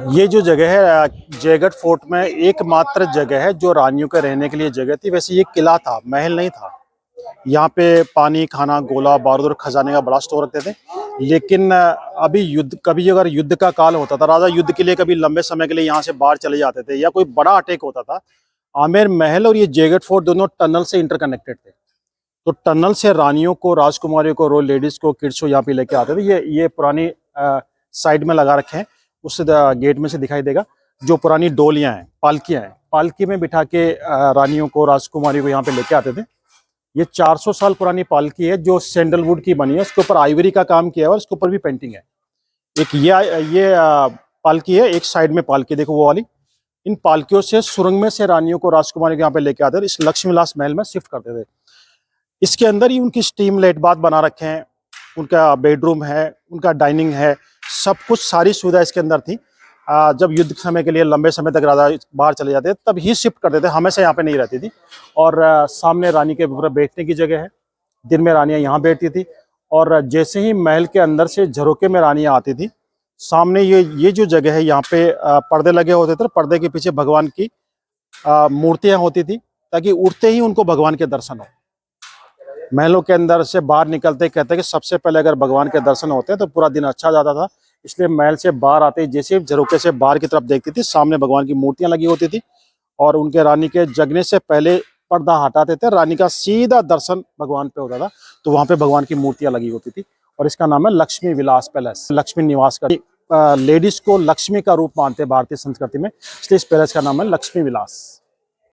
ये जो जगह है जयगढ़ फोर्ट में एकमात्र जगह है जो रानियों के रहने के लिए जगह थी। वैसे ये किला था, महल नहीं था। यहाँ पे पानी, खाना, गोला बारूद और खजाने का बड़ा स्टोर रखते थे। लेकिन अभी कभी अगर युद्ध का काल होता था, राजा युद्ध के लिए कभी लंबे समय के लिए यहाँ से बाहर चले जाते थे या कोई बड़ा अटैक होता था, आमेर महल और ये जयगढ़ फोर्ट दोनों टनल से इंटरकनेक्टेड थे। तो टनल से रानियों को, राजकुमारियों को, रॉयल लेडीज को, किड्स को यहाँ पे लेके आते थे। ये पुरानी साइड में लगा रखे हैं, उस गेट में से दिखाई देगा। जो पुरानी डोलियां हैं, पालकियां हैं, पालकी में बिठा के रानियों को, राजकुमारियों को यहाँ पे लेके आते थे। ये 400 साल पुरानी पालकी है जो सैंडलवुड की बनी है। इसके ऊपर आइवरी का काम किया है और इसके ऊपर भी पेंटिंग है। एक ये पालकी है, एक साइड में पालकी देखो वो वाली। इन पालकियों से सुरंग में से रानियों को, राजकुमारियों को यहाँ पे लेके आते थे, इस लक्ष्मी विलास महल में शिफ्ट करते थे। इसके अंदर ही उनकी स्टीम लाइट बाथ बना रखे हैं, उनका बेडरूम है, उनका डाइनिंग है, सब कुछ, सारी सुविधा इसके अंदर थी। जब युद्ध समय के लिए लंबे समय तक राजा बाहर चले जाते तब ही शिफ्ट करते थे, हमेशा यहाँ पे नहीं रहती थी। और सामने रानी के ऊपर बैठने की जगह है। दिन में रानियां यहाँ बैठती थी और जैसे ही महल के अंदर से झरोके में रानियां आती थी, सामने ये जो जगह है, यहाँ पे पर्दे लगे होते थे। पर्दे के पीछे भगवान की मूर्तियां होती थी, ताकि उठते ही उनको भगवान के दर्शन हो। महलों के अंदर से बाहर निकलते कहते हैं कि सबसे पहले अगर भगवान के दर्शन होते हैं तो पूरा दिन अच्छा जाता था। इसलिए महल से बाहर आते ही जैसे झरोके से बाहर की तरफ देखती थी, सामने भगवान की मूर्तियां लगी होती थी और उनके रानी के जगने से पहले पर्दा हटाते थे, रानी का सीधा दर्शन भगवान पे होता था। तो वहां पे भगवान की मूर्तियां लगी होती थी और इसका नाम है लक्ष्मी विलास पैलेस, लक्ष्मी निवास का। लेडीज को लक्ष्मी का रूप मानते हैं भारतीय संस्कृति में, इसलिए इस पैलेस का नाम है लक्ष्मी विलास।